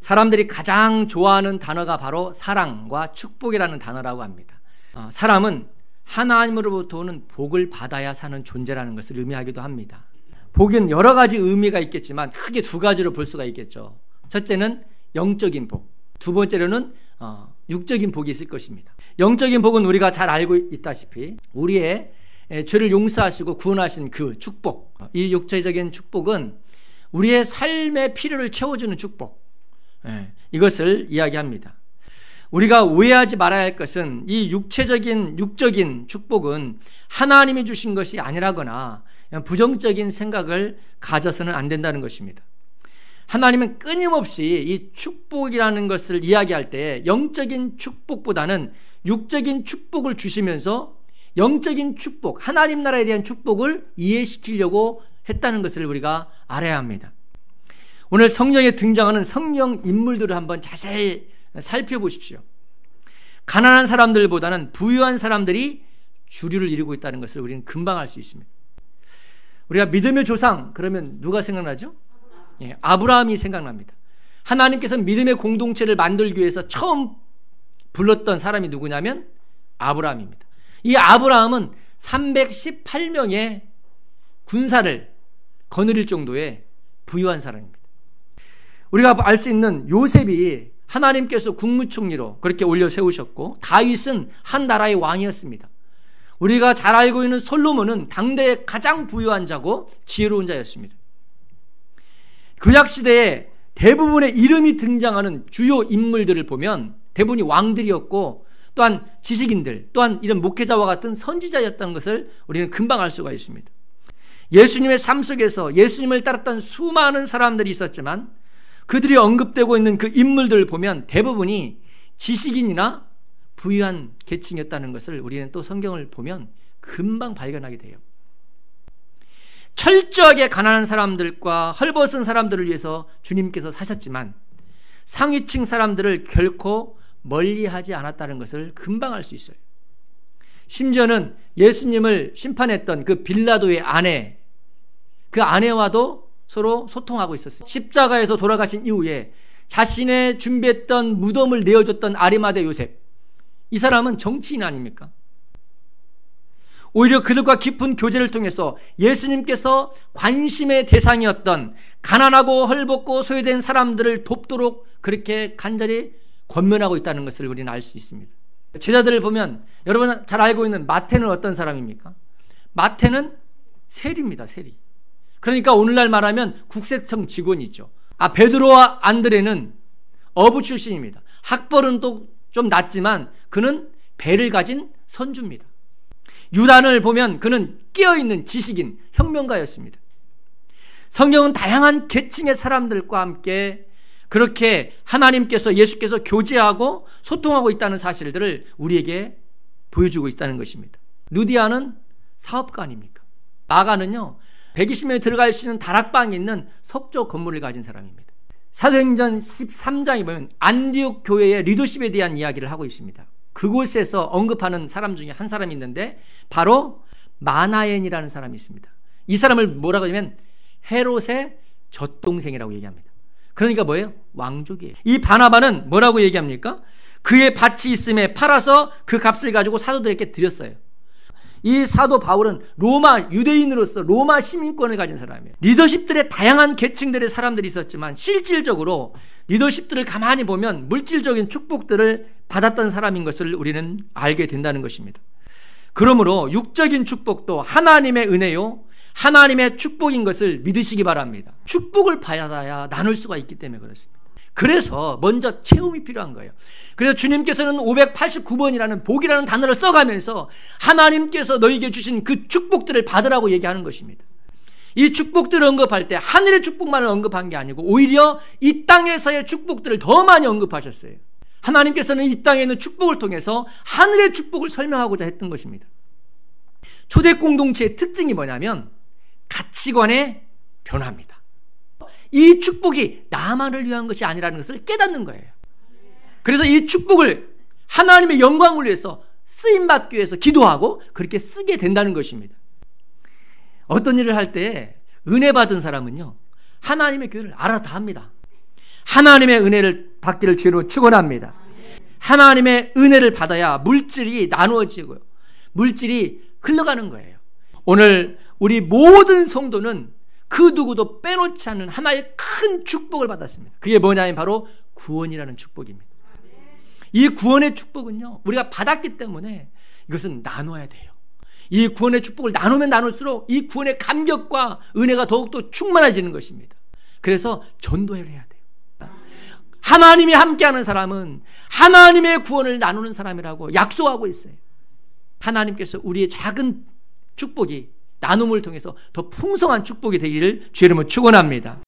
사람들이 가장 좋아하는 단어가 바로 사랑과 축복이라는 단어라고 합니다. 사람은 하나님으로부터 오는 복을 받아야 사는 존재라는 것을 의미하기도 합니다. 복은 여러 가지 의미가 있겠지만 크게 두 가지로 볼 수가 있겠죠. 첫째는 영적인 복, 두 번째로는 육적인 복이 있을 것입니다. 영적인 복은 우리가 잘 알고 있다시피 우리의 죄를 용서하시고 구원하신 그 축복, 이 육체적인 축복은 우리의 삶의 필요를 채워주는 축복, 이것을 이야기합니다. 우리가 오해하지 말아야 할 것은 이 육적인 축복은 하나님이 주신 것이 아니라거나 부정적인 생각을 가져서는 안 된다는 것입니다. 하나님은 끊임없이 이 축복이라는 것을 이야기할 때 영적인 축복보다는 육적인 축복을 주시면서 영적인 축복, 하나님 나라에 대한 축복을 이해시키려고 했다는 것을 우리가 알아야 합니다. 오늘 성경에 등장하는 성령 인물들을 한번 자세히 살펴보십시오. 가난한 사람들보다는 부유한 사람들이 주류를 이루고 있다는 것을 우리는 금방 알 수 있습니다. 우리가 믿음의 조상 그러면 누가 생각나죠? 아브라함이 생각납니다. 하나님께서 믿음의 공동체를 만들기 위해서 처음 불렀던 사람이 누구냐면 아브라함입니다. 이 아브라함은 318명의 군사를 거느릴 정도의 부유한 사람입니다. 우리가 알 수 있는 요셉이 하나님께서 국무총리로 그렇게 올려 세우셨고, 다윗은 한 나라의 왕이었습니다. 우리가 잘 알고 있는 솔로몬은 당대의 가장 부유한 자고 지혜로운 자였습니다. 구약시대에 대부분의 이름이 등장하는 주요 인물들을 보면 대부분이 왕들이었고, 또한 지식인들, 또한 이런 목회자와 같은 선지자였다는 것을 우리는 금방 알 수가 있습니다. 예수님의 삶 속에서 예수님을 따랐던 수많은 사람들이 있었지만 그들이 언급되고 있는 그 인물들을 보면 대부분이 지식인이나 부유한 계층이었다는 것을 우리는 또 성경을 보면 금방 발견하게 돼요. 철저하게 가난한 사람들과 헐벗은 사람들을 위해서 주님께서 사셨지만 상위층 사람들을 결코 멀리하지 않았다는 것을 금방 알 수 있어요. 심지어는 예수님을 심판했던 그 빌라도의 아내, 그 아내와도 서로 소통하고 있었어요. 십자가에서 돌아가신 이후에 자신의 준비했던 무덤을 내어줬던 아리마대 요셉, 이 사람은 정치인 아닙니까? 오히려 그들과 깊은 교제를 통해서 예수님께서 관심의 대상이었던 가난하고 헐벗고 소외된 사람들을 돕도록 그렇게 간절히 권면하고 있다는 것을 우리는 알 수 있습니다. 제자들을 보면 여러분 잘 알고 있는 마태는 어떤 사람입니까? 마태는 세리입니다. 세리. 그러니까 오늘날 말하면 국세청 직원이죠. 베드로와 안드레는 어부 출신입니다. 학벌은 또 좀 낮지만 그는 배를 가진 선주입니다. 유다를 보면 그는 깨어있는 지식인, 혁명가였습니다. 성경은 다양한 계층의 사람들과 함께 그렇게 하나님께서, 예수께서 교제하고 소통하고 있다는 사실들을 우리에게 보여주고 있다는 것입니다. 루디아는 사업가 아닙니까? 마가는요 120명이 들어갈 수 있는 다락방이 있는 석조 건물을 가진 사람입니다. 사도행전 13장에 보면 안디옥 교회의 리더십에 대한 이야기를 하고 있습니다. 그곳에서 언급하는 사람 중에 한 사람이 있는데 바로 마나엔이라는 사람이 있습니다. 이 사람을 뭐라고 하냐면 헤롯의 젖동생이라고 얘기합니다. 그러니까 뭐예요? 왕족이에요. 이 바나바는 뭐라고 얘기합니까? 그의 밭이 있음에 팔아서 그 값을 가지고 사도들에게 드렸어요. 이 사도 바울은 로마 유대인으로서 로마 시민권을 가진 사람이에요. 리더십들의 다양한 계층들의 사람들이 있었지만 실질적으로 리더십들을 가만히 보면 물질적인 축복들을 받았던 사람인 것을 우리는 알게 된다는 것입니다. 그러므로 육적인 축복도 하나님의 은혜요, 하나님의 축복인 것을 믿으시기 바랍니다. 축복을 받아야 나눌 수가 있기 때문에 그렇습니다. 그래서 먼저 체험이 필요한 거예요. 그래서 주님께서는 589번이라는 복이라는 단어를 써가면서 하나님께서 너에게 주신 그 축복들을 받으라고 얘기하는 것입니다. 이 축복들을 언급할 때 하늘의 축복만을 언급한 게 아니고 오히려 이 땅에서의 축복들을 더 많이 언급하셨어요. 하나님께서는 이 땅에 있는 축복을 통해서 하늘의 축복을 설명하고자 했던 것입니다. 초대 공동체의 특징이 뭐냐면 가치관의 변화입니다. 이 축복이 나만을 위한 것이 아니라는 것을 깨닫는 거예요. 그래서 이 축복을 하나님의 영광을 위해서 쓰임받기 위해서 기도하고 그렇게 쓰게 된다는 것입니다. 어떤 일을 할 때 은혜 받은 사람은요 하나님의 교회를 알아 다 합니다. 하나님의 은혜를 받기를 주로 축원합니다. 하나님의 은혜를 받아야 물질이 나누어지고요, 물질이 흘러가는 거예요. 오늘 우리 모든 성도는 그 누구도 빼놓지 않는 하나의 큰 축복을 받았습니다. 그게 뭐냐면 바로 구원이라는 축복입니다. 이 구원의 축복은요, 우리가 받았기 때문에 이것은 나눠야 돼요. 이 구원의 축복을 나누면 나눌수록 이 구원의 감격과 은혜가 더욱더 충만해지는 것입니다. 그래서 전도를 해야 돼요. 하나님이 함께하는 사람은 하나님의 구원을 나누는 사람이라고 약속하고 있어요. 하나님께서 우리의 작은 축복이 나눔을 통해서 더 풍성한 축복이 되기를 주의 이름으로 축원합니다.